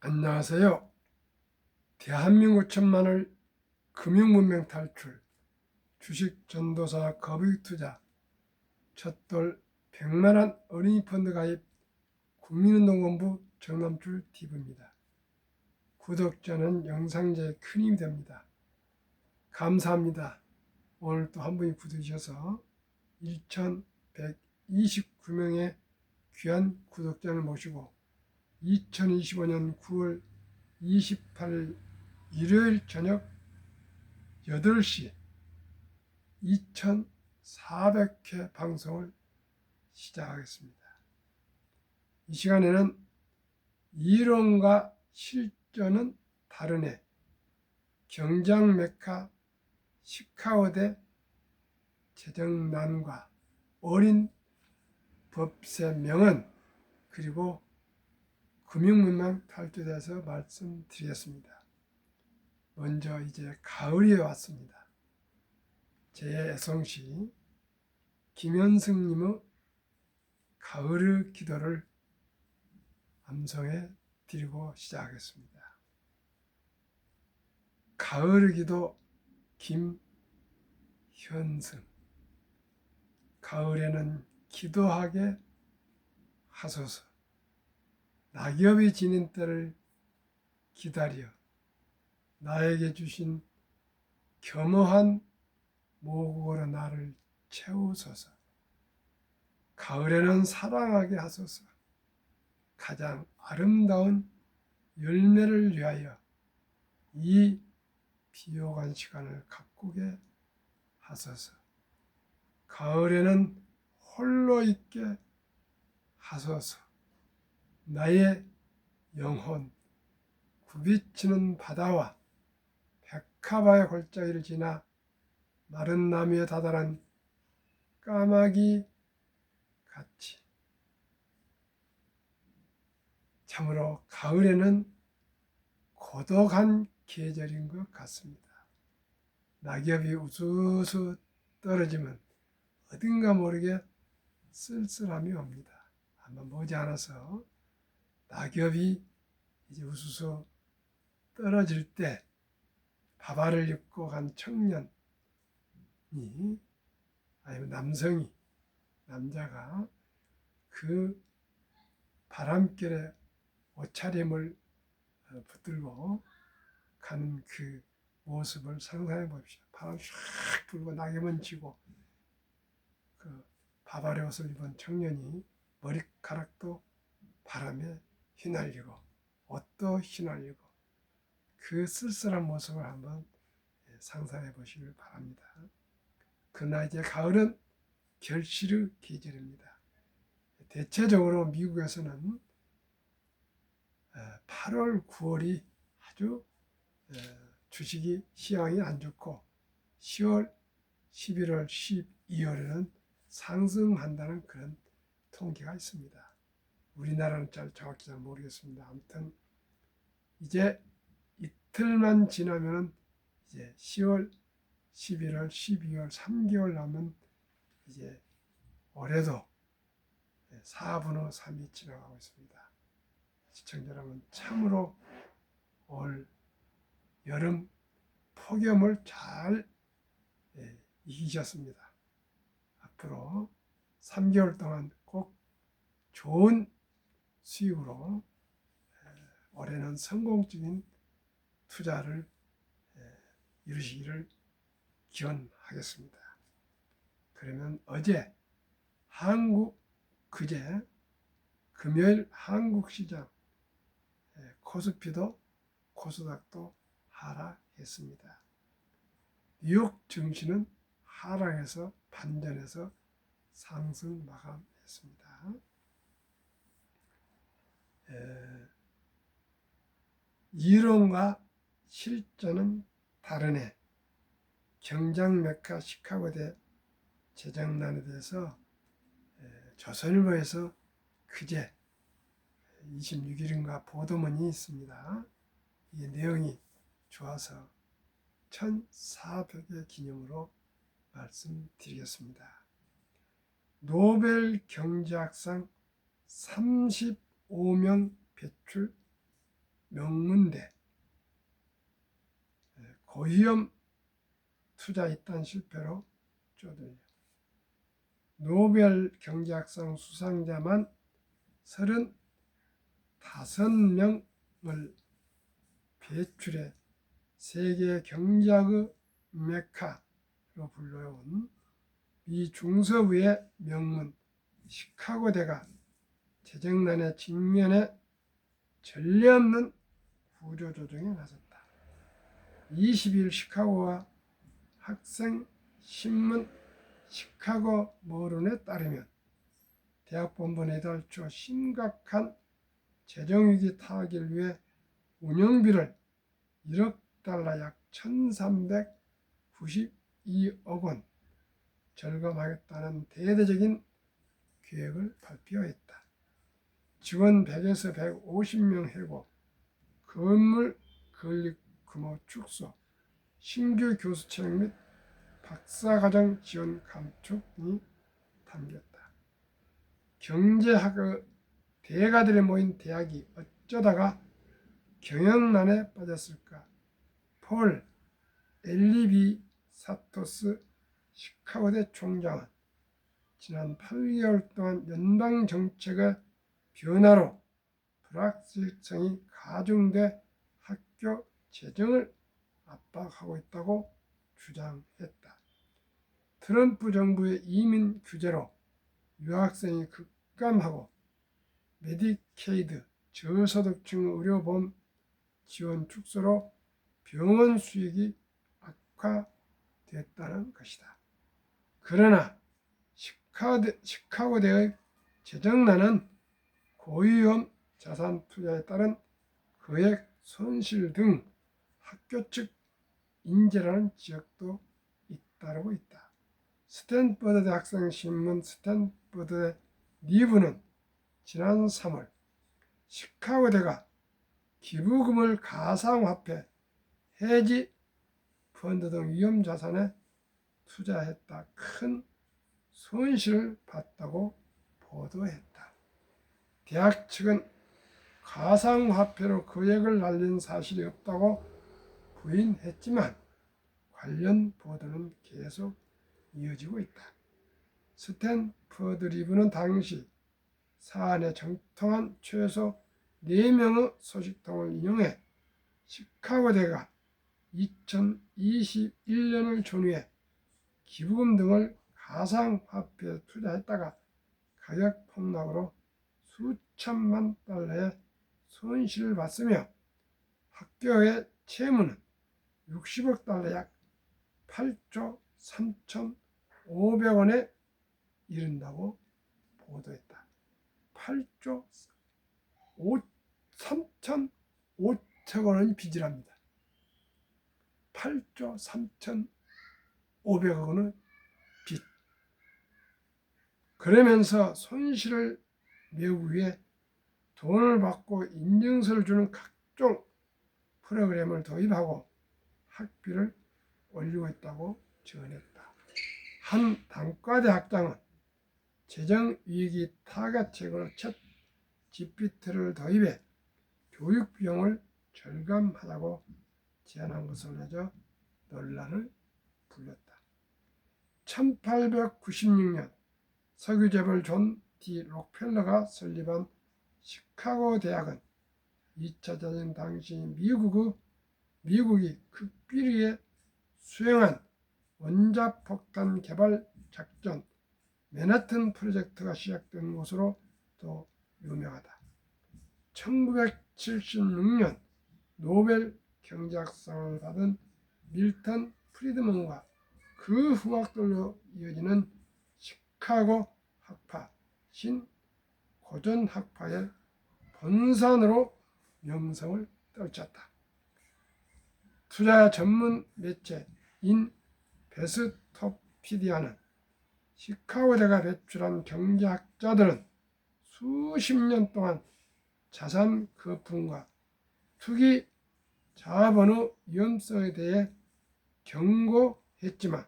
안녕하세요. 대한민국 천만을 금융문명 탈출, 주식 전도사 거북이 투자, 첫돌 100만원 어린이 펀드 가입, 국민운동본부 정남출 TV입니다. 구독자는 영상제에 큰 힘이 됩니다. 감사합니다. 오늘 또 한 분이 구독하셔서 1129명의 귀한 구독자를 모시고 2025년 9월 28일 일요일 저녁 8시 2400회 방송을 시작하겠습니다. 이 시간에는 이론과 실전은 다르네, 경장 메카 시카고대 재정난과 어린 법세 명언, 그리고 금융문명 탈출에 대해서 말씀드리겠습니다. 먼저 이제 가을이 왔습니다. 제 애송시 김현승님의 가을의 기도를 암송해 드리고 시작하겠습니다. 가을의 기도 김현승. 가을에는 기도하게 하소서. 낙엽이 지는 때를 기다려 나에게 주신 겸허한 모국어로 나를 채우소서. 가을에는 사랑하게 하소서. 가장 아름다운 열매를 위하여 이 비옥한 시간을 가꾸게 하소서. 가을에는 홀로 있게 하소서. 나의 영혼 굽이치는 바다와 백합화의 골짜기를 지나 마른 나무에 다다란 까마귀 같이. 참으로 가을에는 고독한 계절인 것 같습니다. 낙엽이 우수수 떨어지면 어딘가 모르게 쓸쓸함이 옵니다. 아마 머지않아서 낙엽이 이제 우수수 떨어질 때 바바를 입고 간 청년이, 아니면 남자가 그 바람결에 옷차림을 붙들고 가는 그 모습을 상상해 봅시다. 바람 샥 불고 낙엽은 지고 그 바바리 옷을 입은 청년이 머리카락도 바람에 휘날리고 옷도 휘날리고 그 쓸쓸한 모습을 한번 상상해 보시길 바랍니다. 그러나 이제 가을은 결실의 계절입니다. 대체적으로 미국에서는 8월, 9월이 아주 주식이 시황이 안 좋고 10월, 11월, 12월에는 상승한다는 그런 통계가 있습니다. 우리나라는 정확히 잘 모르겠습니다. 아무튼 이제 이틀만 지나면 이제 10월, 11월, 12월, 3개월 남은 이제 올해도 4분의 3이 지나가고 있습니다. 시청자 여러분, 참으로 올 여름 폭염을 잘 이기셨습니다. 앞으로 3개월 동안 꼭 좋은 수익으로 올해는 성공적인 투자를 이루시기를 기원하겠습니다. 그러면 그제 금요일 한국 시장 코스피도 코스닥도 하락했습니다. 뉴욕 증시는 하락해서 반전해서 상승 마감했습니다. 이론과 실전은 다르네, 경장 메카 시카고대 재정난에 대해서 조선일보에서 그제 26일인가 보도문이 있습니다. 이 내용이 좋아서 1400의 기념으로 말씀드리겠습니다. 노벨 경제학상 35명 배출 명문대, 고위험 투자 이딴 실패로 쪼들려 노벨 경제학상 수상자만 35명을 배출해 세계 경제학의 메카로 불러온 미 중서부의 명문 시카고대가 재정난에 직면해 전례 없는 구조조정에 나섰다. 20일 시카고와 학생 신문 시카고 머룬에 따르면 대학본부는 이달 초 심각한 재정위기 타개를 위해 운영비를 1억 달러 약 1392억 원 절감하겠다는 대대적인 계획을 발표했다. 직원 100에서 150명 해고, 건물 건립 규모 축소, 신규 교수 채용 및 박사과정 지원 감축이 담겼다. 경제학의 대가들이 모인 대학이 어쩌다가 경영난에 빠졌을까? 폴 엘리비사토스 시카고대 총장은 지난 8개월 동안 연방 정책의 변화로 불확실성이 가중돼 학교 재정을 압박하고 있다고 주장했다. 트럼프 정부의 이민 규제로 유학생이 급감하고 메디케이드 저소득층 의료보험 지원 축소로 병원 수익이 악화됐다는 것이다. 그러나 시카고대의 재정난은 고위험 자산 투자에 따른 거액 손실 등 학교 측 인재라는 지적도 잇따르고 있다. 스탠퍼드 학생신문 스탠퍼드 리브는 지난 3월 시카고대가 기부금을 가상화폐, 해지 펀드 등 위험 자산에 투자했다 큰 손실을 봤다고 보도했다. 대학 측은 가상화폐로 거액을 날린 사실이 없다고 부인했지만 관련 보도는 계속 이어지고 있다. 스탠퍼드 리브는 당시 사안에 정통한 최소 4명의 소식통을 인용해 시카고대가 2021년을 전후해 기부금 등을 가상화폐에 투자했다가 가격 폭락으로 수천만 달러의 손실을 봤으며 학교의 채무는 60억 달러 약 8조 3,500원에 이른다고 보도했다. 8조 3,500억 원은 빚이랍니다. 8조 3,500억 원은 빚. 그러면서 손실을 메우기 위해 돈을 받고 인증서를 주는 각종 프로그램을 도입하고 학비를 올리고 있다고 전했다. 한 단과대 학장은 재정위기 타겟책으로 챗 GPT를 도입해 교육 비용을 절감하자고 제안한 것을 내줘 논란을 불렀다. 1896년 석유재벌 존 D 록펠러가 설립한 시카고 대학은 2차 대전 당시 미국이 극비리에 수행한 원자폭탄 개발 작전 맨하튼 프로젝트가 시작된 곳으로 또 유명하다. 1976년 노벨 경제학상을 받은 밀턴 프리드먼과 그 후학들로 이어지는 시카고 학파, 신고전학파의 본산으로 명성을 떨쳤다. 투자 전문 매체인 베스토피디아는 시카고대가 배출한 경제학자들은 수십 년 동안 자산 거품과 투기 자본의 위험성에 대해 경고했지만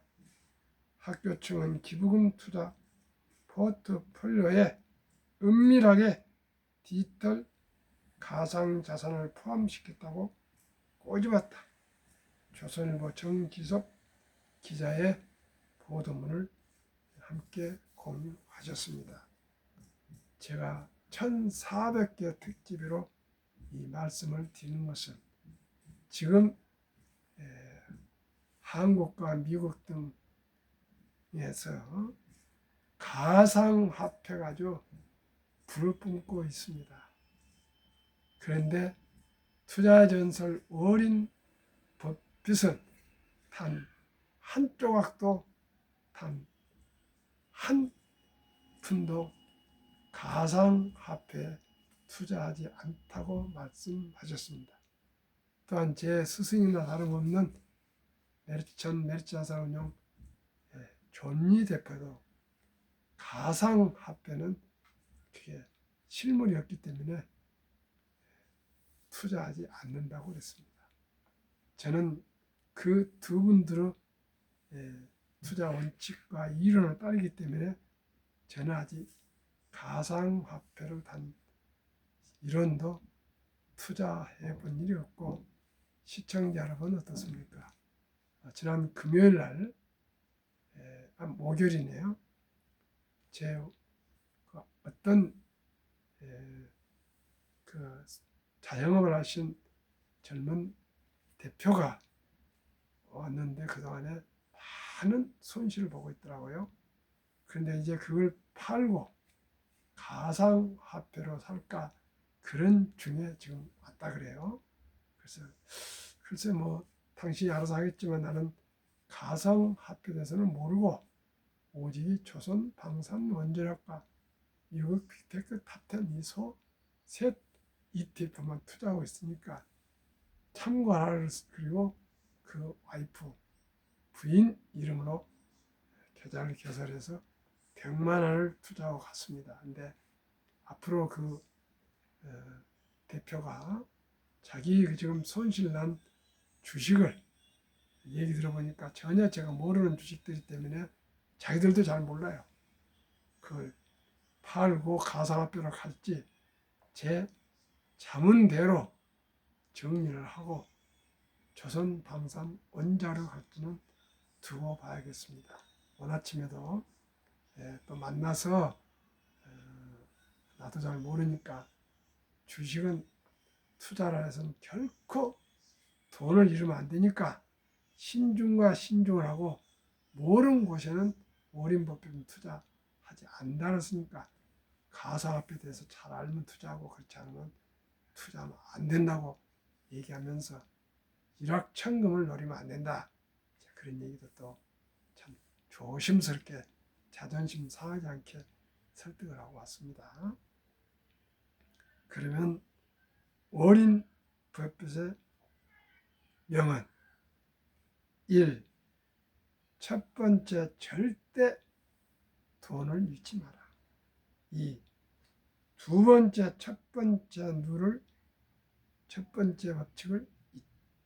학교 측은 기부금 투자 포트폴리오에 은밀하게 디지털 가상자산을 포함시켰다고 꼬집었다. 조선일보 정지섭 기자의 보도문을 함께 공유하셨습니다. 제가 1400개 특집으로 이 말씀을 드리는 것은 지금 한국과 미국 등에서 가상화폐가 아주 불을 뿜고 있습니다. 그런데 투자전설 워린 버핏은 단 한 조각도 단 한 푼도 가상화폐에 투자하지 않다고 말씀하셨습니다. 또한 제 스승이나 다름없는 전 메리츠자산운용 존리 대표도 가상화폐는 그게 실물이었기 때문에 투자하지 않는다고 그랬습니다. 저는 그 두 분들의 투자 원칙과 이론을 따르기 때문에 저는 아직 가상화폐를 단 1원도 투자해 본 일이 없고, 시청자 여러분 어떻습니까? 지난 금요일 날, 목요일이네요. 제 어떤 그 자영업을 하신 젊은 대표가 왔는데 그동안에 많은 손실을 보고 있더라고요. 그런데 이제 그걸 팔고 가상화폐로 살까 그런 중에 지금 왔다 그래요. 그래서 글쎄 뭐 당신이 알아서 하겠지만 나는 가상화폐에 대해서는 모르고 오직 조선 방산 원자력과 미국 빅테크 탑10 이소 셋 ETF만 투자하고 있으니까 참고하라. 그리고 그 와이프 부인 이름으로 계좌를 개설해서 100만 원을 투자하고 갔습니다. 근데 앞으로 그 대표가 자기 지금 손실난 주식을 얘기 들어보니까 전혀 제가 모르는 주식들이기 때문에 자기들도 잘 몰라요. 그걸 팔고 가상화폐로 갈지 제 자문대로 정리를 하고 조선 방산 원자로 갈지는 두고 봐야겠습니다. 오늘 아침에도 또 만나서 나도 잘 모르니까 주식은 투자를 해서는 결코 돈을 잃으면 안 되니까 신중과 신중을 하고 모르는 곳에는 워린 버핏은 투자하지 않는다 했으니까 가상화폐에 대해서 잘 알면 투자하고 그렇지 않으면 투자하면 안 된다고 얘기하면서 일확천금을 노리면 안 된다. 그런 얘기도 또 참 조심스럽게 자존심 상하지 않게 설득을 하고 왔습니다. 그러면 워린 버핏의 명언 1. 첫 번째, 절대 돈을 잃지 마라. 2. 두 번째, 첫 번째 법칙을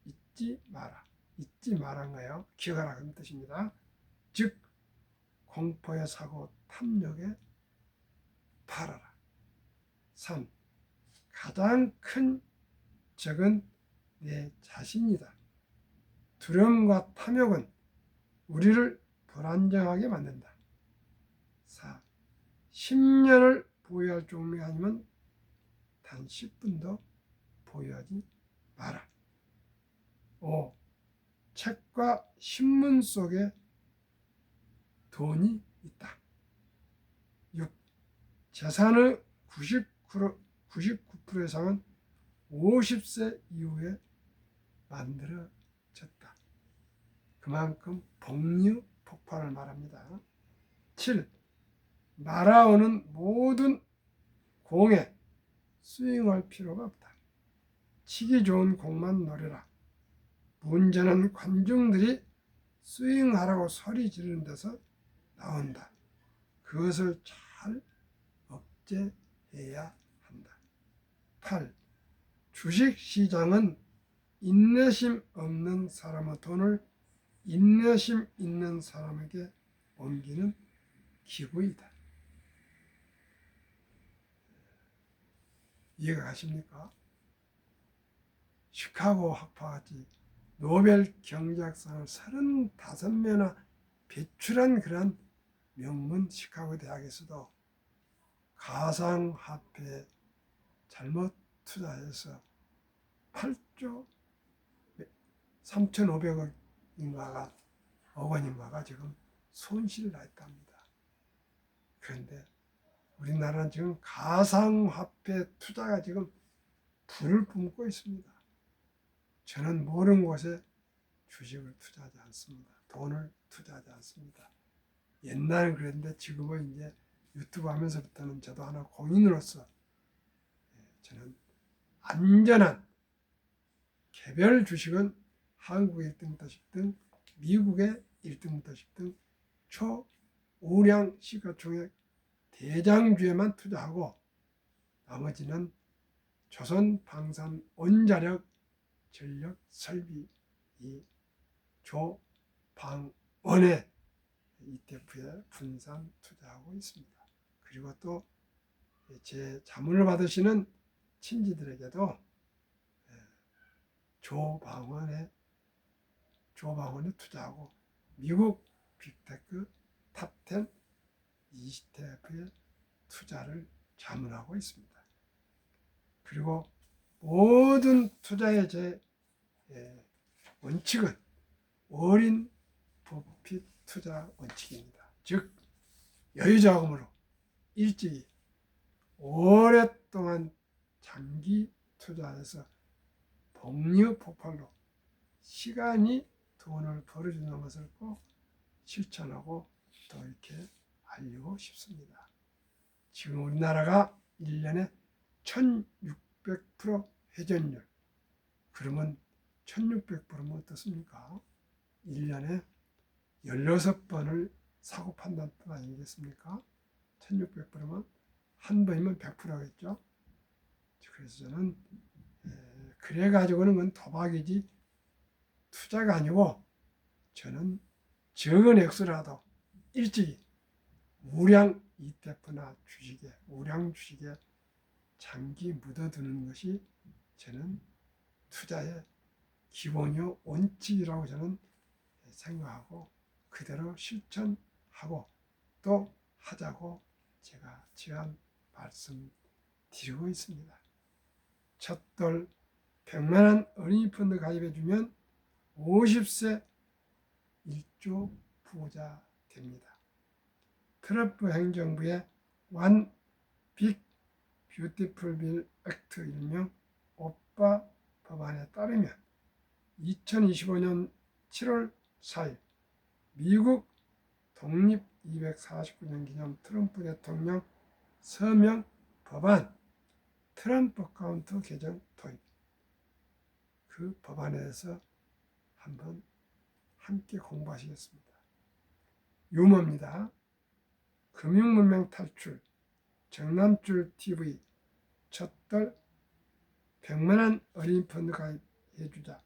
잊지 마라. 잊지 말한 거예요. 기억하라 그런 뜻입니다. 즉 공포의 사고 탐욕에 팔아라. 3. 가장 큰 적은 내 자신이다. 두려움과 탐욕은 우리를 불안정하게 만든다. 4. 10년을 보유할 종이 아니면 단 10분도 보유하지 마라. 5. 책과 신문 속에 돈이 있다. 6. 재산의 99% 이상은 50세 이후에 만들어졌다. 그만큼 복리 폭발을 말합니다. 7. 날아오는 모든 공에 스윙할 필요가 없다. 치기 좋은 공만 노려라. 문제는 관중들이 스윙하라고 소리 지르는 데서 나온다. 그것을 잘 억제해야 한다. 8. 주식시장은 인내심 없는 사람의 돈을 인내심 있는 사람에게 옮기는 기구이다. 이해가 가십니까? 시카고 학파같이 노벨 경제학상을 35명이나 배출한 그런 명문 시카고 대학에서도 가상화폐에 잘못 투자해서 8조 3,500억인가가 원인가가 지금 손실을 났답니다. 그런데 우리나라는 지금 가상화폐 투자가 지금 불을 뿜고 있습니다. 저는 모르는 곳에 주식을 투자하지 않습니다. 돈을 투자하지 않습니다. 옛날엔 그랬는데 지금은 이제 유튜브 하면서부터는 저도 하나 공인으로서 저는 안전한 개별 주식은 한국의 1등부터 10등, 미국의 1등부터 10등 초우량 시가총액 대장주에만 투자하고 나머지는 조선 방산 원자력 전력 설비 이 조방원의 ETF에 분산 투자하고 있습니다. 그리고 또 제 자문을 받으시는 친지들에게도 조방원에 투자하고 미국 빅테크 탑10 ETF에 투자를 자문하고 있습니다. 그리고 모든 투자의 제 원칙은 워린 버핏 투자 원칙입니다. 즉 여유자금으로 일찍이 오랫동안 장기 투자해서 복리 폭발로 시간이 돈을 벌어주는 것을 꼭 실천하고 또 이렇게 알리고 싶습니다. 지금 우리나라가 1년에 1600% 회전율, 그러면 1600%면 어떻습니까? 1년에 16번을 사고 판단 아니겠습니까? 1600%면 한 번이면 100%겠죠. 그래서 저는 그래가지고는 그건 도박이지 투자가 아니고 저는 적은 액수라도 일찍이 우량 ETF나 우량 주식에 장기 묻어두는 것이 저는 투자의 기본이요 원칙이라고 저는 생각하고 그대로 실천하고 또 하자고 제가 제안 말씀드리고 있습니다. 첫돌 100만원 어린이 펀드 가입해주면 50세 1조 부자 됩니다. 트럼프 행정부의 One Big Beautiful Bill 액트 일명 오빠 법안에 따르면 2025년 7월 4일 미국 독립 249년 기념 트럼프 대통령 서명 법안 트럼프 어카운트 개정 도입, 그 법안에 대해서 한번 함께 공부하시겠습니다. 유머입니다. 금융문명 탈출 정남줄 TV 첫달 100만원 어린이 펀드 가입해주자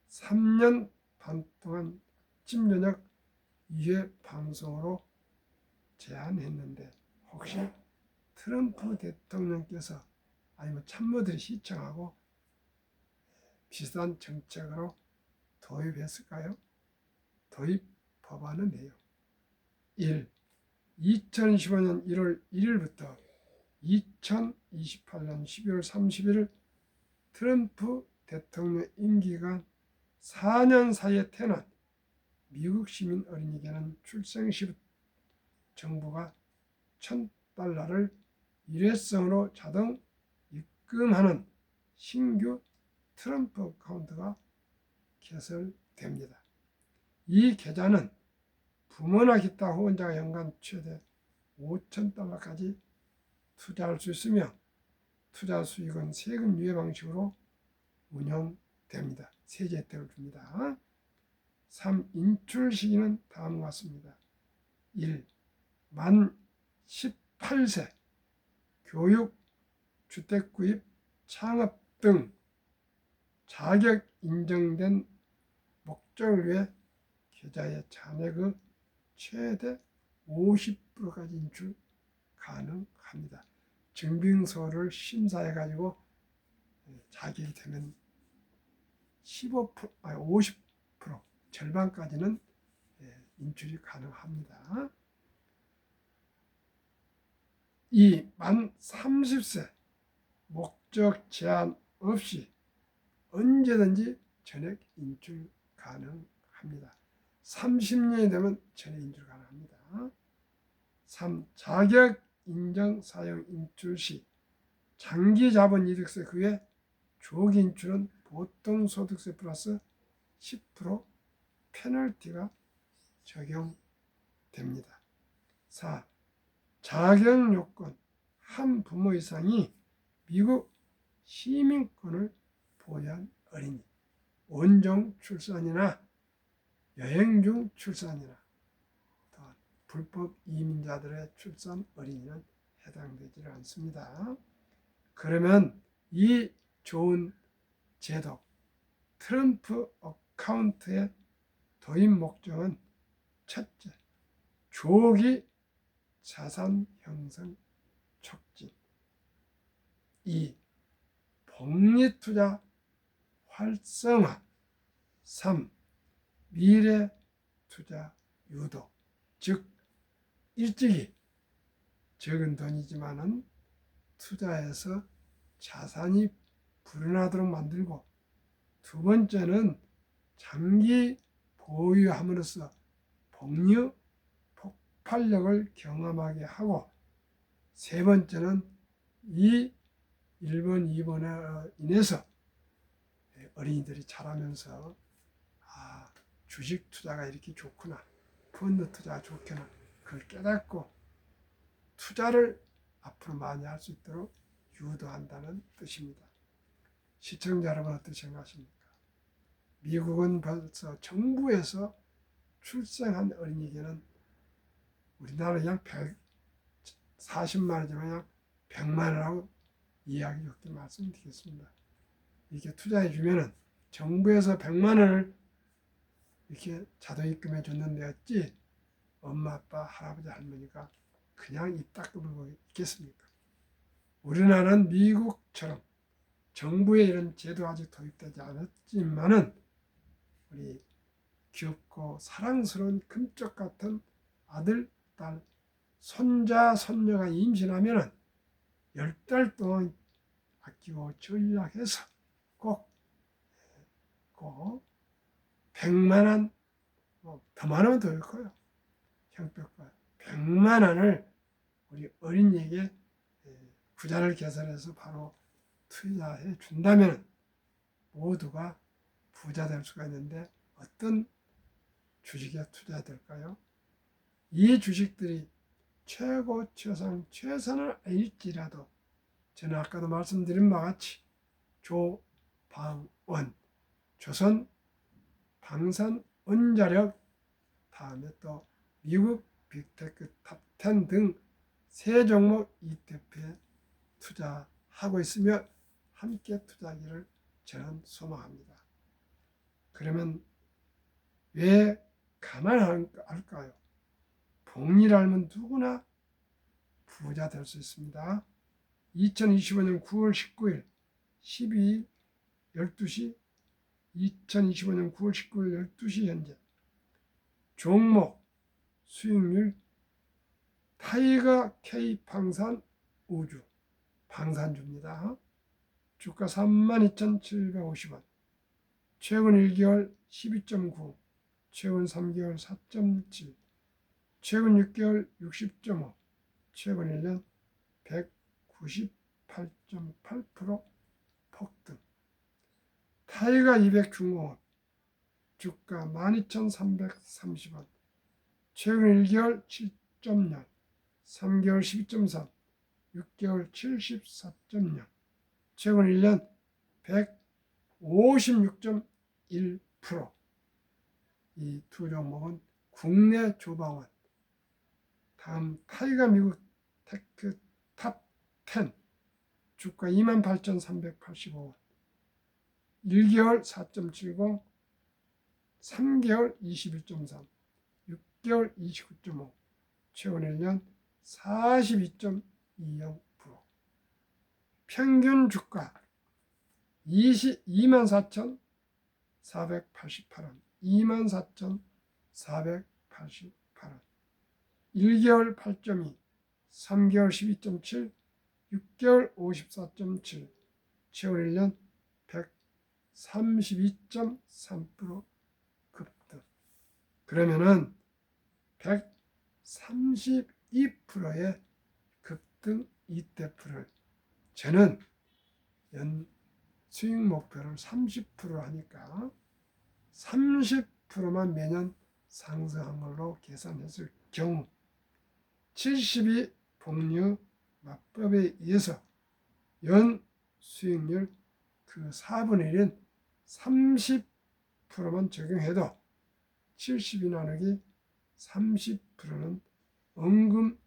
3년 반 동안 아침 저녁 2회 방송으로 제안했는데 혹시 트럼프 대통령께서 아니면 참모들이 시청하고 비슷한 정책으로 도입했을까요? 도입 법안은 내용 1. 2025년 1월 1일부터 2028년 12월 31일 트럼프 대통령 임기간 4년 사이에 태어난 미국 시민 어린이에게는 출생 시부터 정부가 $1,000를 일회성으로 자동 입금하는 신규 트럼프 어카운트가 개설됩니다. 이 계좌는 부모나 기타 후원자가 연간 최대 $5,000까지 투자할 수 있으며 투자 수익은 세금 유예 방식으로 운영됩니다. 세제 혜택을 줍니다. 3. 인출 시기는 다음과 같습니다. 1. 만 18세 교육, 주택구입, 창업 등 자격 인정된 목적을 위해 계좌의 잔액의 최대 50%까지 인출 가능합니다. 증빙서를 심사해가지고 자격이 되면 15%, 아니 50% 절반까지는 인출이 가능합니다. 이 만 30세 목적 제한 없이 언제든지 전액 인출 가능합니다. 30년이 되면 전액 인출 가능합니다. 3. 자격 인정 사용 인출 시 장기 자본 이득세 그 외 조기 인출은 보통 소득세 플러스 10% 페널티가 적용됩니다. 4. 자격 요건 한 부모 이상이 미국 시민권을 보유한 어린이, 원정 출산이나 여행 중 출산이나 또한 불법 이민자들의 출산 어린이는 해당되지 않습니다. 그러면 이 좋은 제도 트럼프 어카운트의 도입 목적은 첫째, 조기 자산 형성 촉진. 2. 복리 투자 활성화. 3. 미래 투자 유도. 즉 일찍이 적은 돈이지만은 투자해서 자산이 불어나도록 만들고, 두 번째는 장기 보유함으로써 복리 폭발력을 경험하게 하고, 세 번째는 이 1번, 2번에 인해서 어린이들이 자라면서 주식 투자가 이렇게 좋구나, 펀드 투자가 좋구나, 그걸 깨닫고 투자를 앞으로 많이 할 수 있도록 유도한다는 뜻입니다. 시청자 여러분 어떻게 생각하십니까? 미국은 벌써 정부에서 출생한 어린이에게는 우리나라 약 140만 원이지만 약 100만 원이라고 이해하기 좋게 말씀드리겠습니다. 이렇게 투자해 주면은 정부에서 100만 원을 이렇게 자동 입금해 줬는데 어찌 엄마, 아빠, 할아버지, 할머니가 그냥 입 닦아보고 있겠습니까? 우리나라는 미국처럼 정부의 이런 제도가 아직 도입되지 않았지만은 우리 귀엽고 사랑스러운 금쪽 같은 아들, 딸, 손자, 손녀가 임신하면은 10달 동안 아끼고 전략해서 꼭 100만 원, 더 많으면 더 좋고요. 형평가 100만 원을 우리 어린이에게 부자를 개설해서 바로 투자해 준다면 모두가 부자 될 수가 있는데, 어떤 주식에 투자될까요? 이 주식들이 최고, 최상, 최선을 아닐지라도 저는 아까도 말씀드린 바와 같이 조방원, 조선 방산원자력, 다음에 또 미국 빅테크 탑10 등 세 종목 ETF에 투자하고 있으며 함께 투자하기를 저는 소망합니다. 그러면 왜 가난할까요? 복리를 알면 누구나 부자 될 수 있습니다. 2025년 9월 19일 12일 12시 2025년 9월 19일 12시 현재 종목 수익률 타이거 K 방산 우주 방산주입니다. 주가 32,750원, 최근 1개월 12.9, 최근 3개월 4.7, 최근 6개월 60.5, 최근 1년 198.8% 폭등. 타이거 200 중공업 주가 12,330원, 최근 1개월 7.0, 3개월 12.3, 6개월 74.0, 최근 1년 156.1%. 이 두 종목은 국내 조방원, 다음 타이거 미국 테크 탑10 주가 28,385원, 1개월 4.70, 3개월 21.3, 6개월 29.5, 최근 1년 42.20%. 평균 주가 24,400원, 488원, 24,488원, 1개월 8.2, 3개월 12.7, 6개월 54.7, 최근 1년 132.3% 급등. 그러면은 132%의 급등 ETF를 저는 연 수익 목표를 30% 하니까 30%만 매년 상승한 걸로 계산했을 경우 72 복류 맞법에 의해서 연 수익률 그 4분의 1인 30%만 적용해도 70이 나누기 30%는 원금이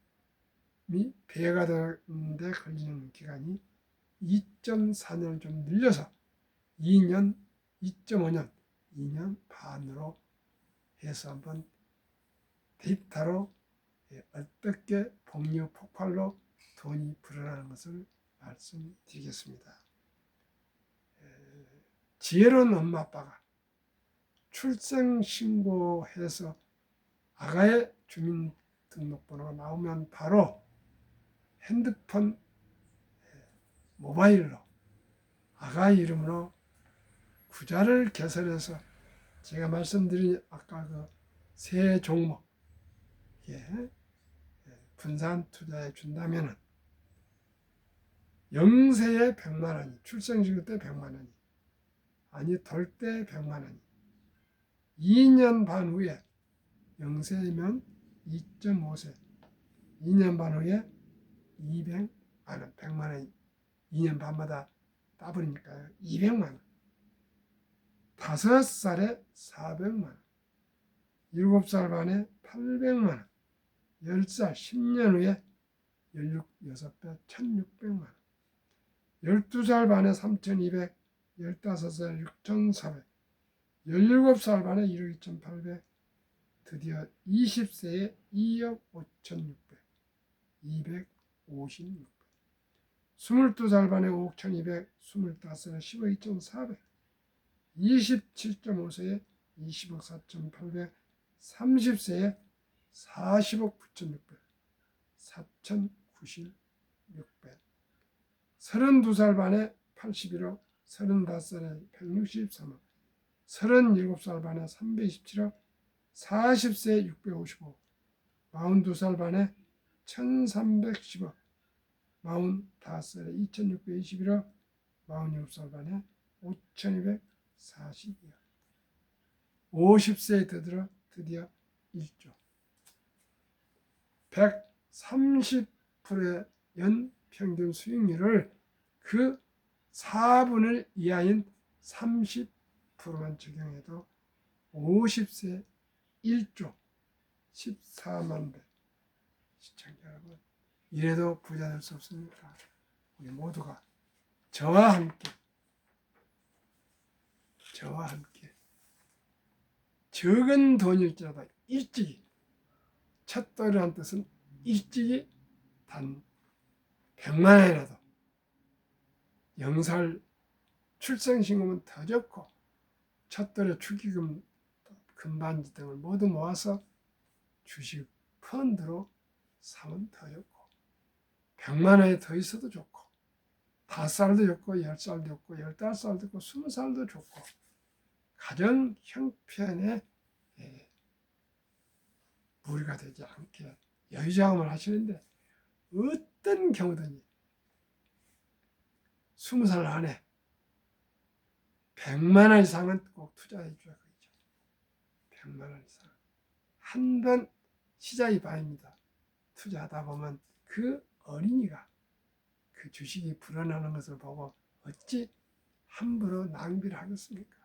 배가 되는데 걸리는 기간이 2.4년을 좀 늘려서 2년, 2.5년, 2년 반으로 해서 한번 데이터로 어떻게 복류 폭발로 돈이 불어나는 것을 말씀드리겠습니다. 지혜로운 엄마 아빠가 출생신고해서 아가의 주민등록번호가 나오면 바로 핸드폰 모바일로 아가 이름으로 구자를 개설해서 제가 말씀드린 아까 그 세 종목 분산 투자해 준다면은 영세에 100만 원이 출생신고 때 100만 원이 아니 덜 때 100만 원이 2년 반 후에 영세면 2.5세 2년 반 후에 200만 원 100만 원 2년 반마다 따버리니까요 200만 원 5살에 400만 원 7살 반에 800만 원 10살 10년 후에 16배 1600만 원 12살 반에 3200 15살 6400 17살 반에 1억 2800 드디어 20세에 2억 5600 256배 22살 반에 5억 1200 25살에 10억 2400 27.5세에 20억 4800 30세에 40억 9600 4096배 32살 반에 81억 35살에 163억 37살 반에 327억 40세에 655 42살 반에 1310억 45살에 2621억 47살 반에 5242억 50세에 드디어 1조 130%의 연평균 수익률을 그 4분의 이하인 30%만 적용해도 50세 1조 14만 배 시청자 여러분 이래도 부자 될 수 없습니까? 우리 모두가 저와 함께 적은 돈일지라도 일찍이 첫돌이란 뜻은 일찍이 단 100만 원이라도 영살 출생신고는 더 좋고 첫돌에 축의금 금반지 등을 모두 모아서 주식 펀드로 사면 더 좋고 100만 원이 더 있어도 좋고 5살도 좋고 10살도 좋고 15살도 좋고 20살도 좋고 가정 형편에 무리가 되지 않게 여유자금을 하시는데 어떤 경우든지 20살 안에 100만 원 이상은 꼭 투자해 줘야 되죠. 100만 원 이상. 한 번 시작이 반입니다. 투자하다 보면 그 어린이가 그 주식이 불어나는 것을 보고 어찌 함부로 낭비를 하겠습니까?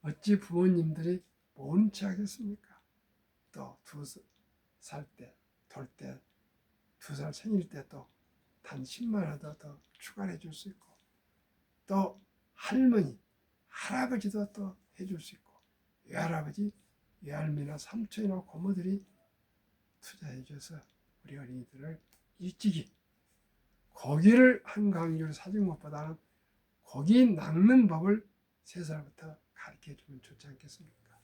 어찌 부모님들이 모른 체 하겠습니까? 또 2살 때, 돌 때, 2살 생일 때 또 단 10만 원 더 추가해 줄 수 있고 또 할머니, 할아버지도 또 해줄 수 있고 외할아버지, 외할머니나 삼촌이나 고모들이 투자해 줘서 우리 어린이들을 일찍이 고기를 한 강줄 사준 것보다는 고기 낚는 법을 3살부터 가르쳐 주면 좋지 않겠습니까?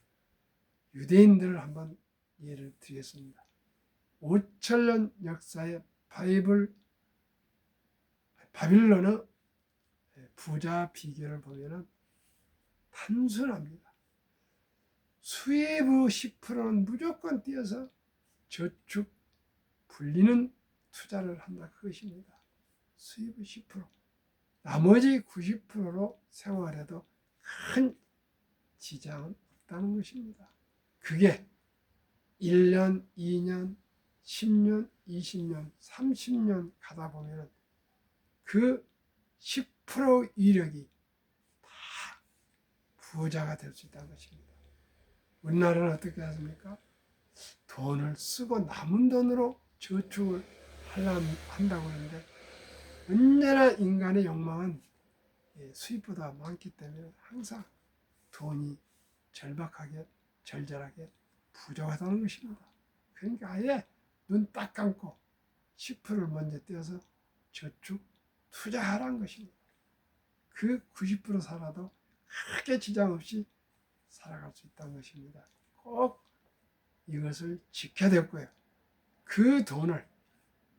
유대인들을 한번 예를 드리겠습니다. 5천년 역사의 바빌론의 부자 비결을 보면은 단순합니다. 수입의 10%는 무조건 떼어서 저축, 불리는 투자를 한다. 그것입니다. 수입의 10%. 나머지 90%로 생활해도 큰 지장은 없다는 것입니다. 그게 1년, 2년, 10년, 20년, 30년 가다 보면 그 10% 이력이 다 부자가 될 수 있다는 것입니다. 우리나라는 어떻게 하십니까? 돈을 쓰고 남은 돈으로 저축을 한다고 하는데 언제나 인간의 욕망은 수입보다 많기 때문에 항상 돈이 절박하게 절절하게 부족하다는 것입니다. 그러니까 아예 눈 딱 감고 10%를 먼저 떼어서 저축 투자하라는 것입니다. 그 90% 살아도 크게 지장 없이 살아갈 수 있다는 것입니다. 꼭 이것을 지켜야 될 거예요. 그 돈을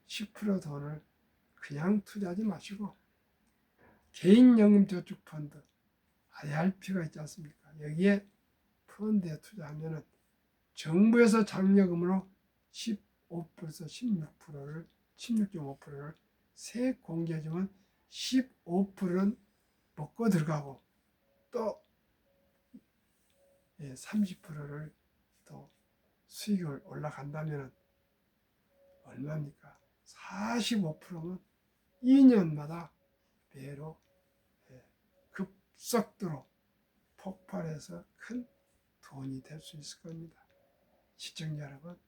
10% 돈을 그냥 투자하지 마시고 개인연금저축펀드 IRP가 있지 않습니까? 여기에 펀드에 투자하면 정부에서 장려금으로 15%에서 16%를 16.5%를 세액 공제해주면 15%는 먹고 들어가고 또 30%를 또 수익이 올라간다면 얼마입니까? 45%면 2년마다 매로 급속도로 폭발해서 큰 돈이 될 수 있을 겁니다. 시청자 여러분,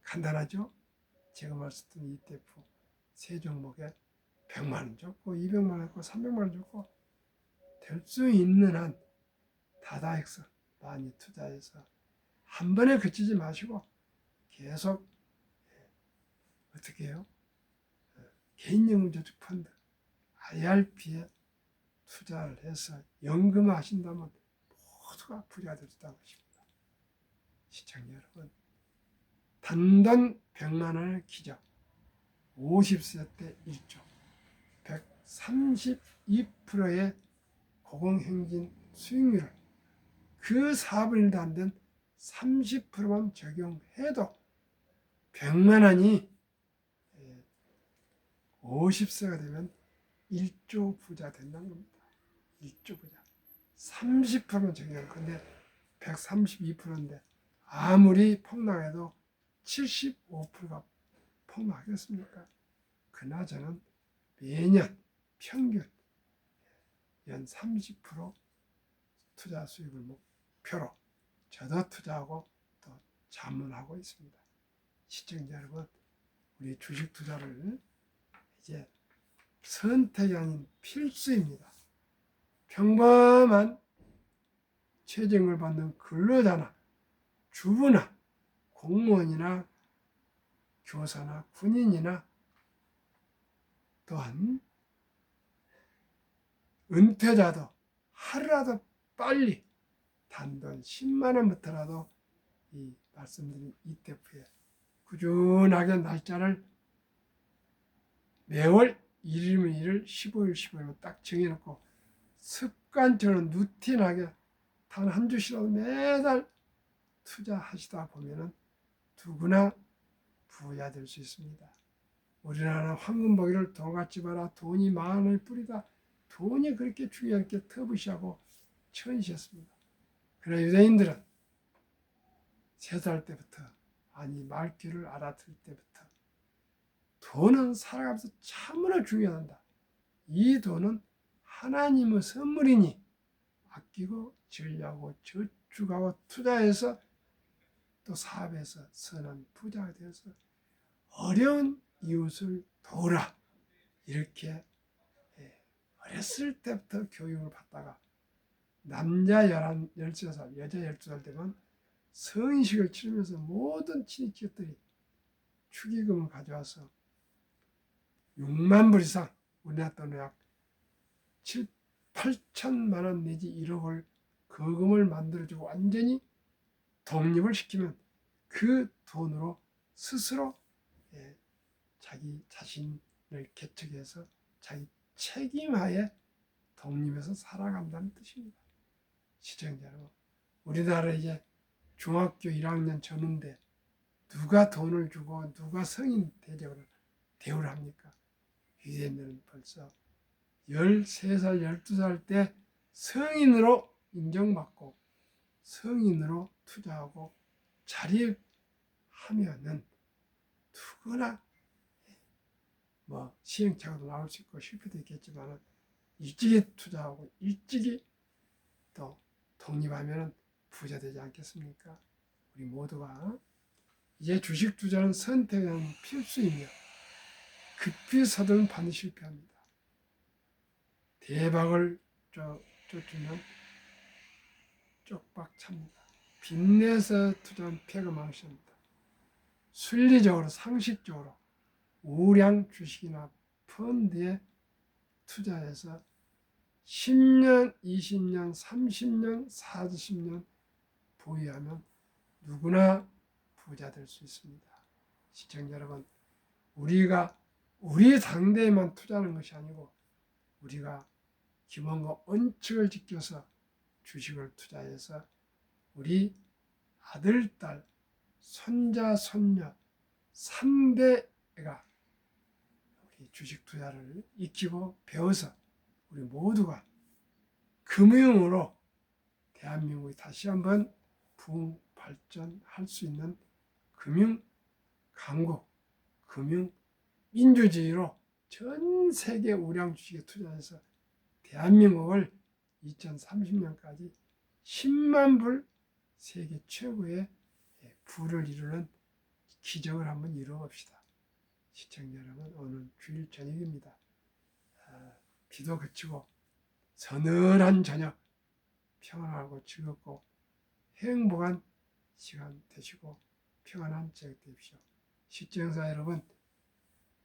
간단하죠? 제가 말씀드린 ETF 세 종목에 100만 원 줬고 200만 원 줬고 300만 원 줬고 될 수 있는 한 다다익선 많이 투자해서 한 번에 그치지 마시고 계속 어떻게 해요? 개인연금저축펀드 IRP에 투자를 해서 연금하신다면 모두가 부자가 될 수 있다는 것입니다. 시청자 여러분, 단돈 100만 원의 기적 50세 때 1조 132%의 고공행진 수익률을 그 4분의 1도 안 된 30%만 적용해도 100만 원이 50세가 되면 1조 부자 된다는 겁니다. 1조 부자. 30%만 적용해요. 근데 132%인데 아무리 폭락해도 75%가 폭락하겠습니까? 그나저나 매년 평균 연 30% 투자 수익을 목표로 저도 투자하고 또 자문하고 있습니다. 시청자 여러분, 우리 주식 투자를 이제 선택이 아닌 필수입니다. 평범한 최저임금을 받는 근로자나 주부나 공무원이나 교사나 군인이나 또한 은퇴자도 하루라도 빨리 단돈 10만 원부터라도 이 말씀드린 ETF에 꾸준하게 날짜를 매월 1일이면 1일, 15일, 15일로 딱 정해놓고 습관처럼 루틴하게 단 한 주씩이라도 매달 투자하시다 보면은 누구나 부자 될 수 있습니다. 우리나라 황금보기를 돌같이 봐라 돈이 만원을 뿌리다. 돈이 그렇게 중요하게 터부시하고 천시했습니다. 그러나 유대인들은 3살 때부터 아니 말귀를 알아들 때부터 돈은 살아가면서 참으로 중요하다. 이 돈은 하나님의 선물이니 아끼고 즐려하고 저축하고 투자해서 또 사업에서 선한 부자가 되어서 어려운 이웃을 도우라. 이렇게 어렸을 때부터 교육을 받다가 남자 13살, 여자 12살 되면 성인식을 치르면서 모든 친인척들이 축의금을 가져와서 6만 불 이상, 우리나라 돈으로 약 7, 8천만 원 내지 1억을 거금을 만들어주고 완전히 독립을 시키면 그 돈으로 스스로 자기 자신을 개척해서 자기 책임하에 독립해서 살아간다는 뜻입니다. 시청자 여러분, 우리나라 이제 중학교 1학년 전인데 누가 돈을 주고 누가 성인 대우를 합니까? 유대인들은 벌써 13살, 12살 때 성인으로 인정받고 성인으로 투자하고 자립하면은 누구나 시행착오도 나올 수 있고 실패도 있겠지만 일찍이 투자하고 일찍이 또 독립하면 부자 되지 않겠습니까? 우리 모두가 이제 주식 투자는 선택은 필수이며 급히 서두르면 반드시 실패합니다. 대박을 쫓으면 쪽박 찹니다. 빚내서 투자한 패가 망신합니다. 순리적으로 상식적으로 우량 주식이나 펀드에 투자해서 10년, 20년, 30년, 40년 보유하면 누구나 부자 될 수 있습니다. 시청자 여러분, 우리가 우리 당대에만 투자하는 것이 아니고 우리가 기본과 원칙을 지켜서 주식을 투자해서 우리 아들, 딸, 손자, 손녀 3대가 우리 주식 투자를 익히고 배워서 우리 모두가 금융으로 대한민국이 다시 한번 부흥 발전할 수 있는 금융 강국, 금융 민주주의로 전 세계 우량 주식에 투자해서 대한민국을 2030년까지 10만 불 세계 최고의 부를 이루는 기적을 한번 이루어봅시다. 시청자 여러분, 오늘 주일 저녁입니다. 비도 그치고 서늘한 저녁, 평안하고 즐겁고 행복한 시간 되시고 평안한 저녁 되십시오. 시청자 여러분,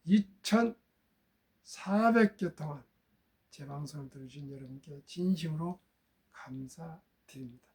2400개 동안 제 방송을 들으신 여러분께 진심으로 감사드립니다.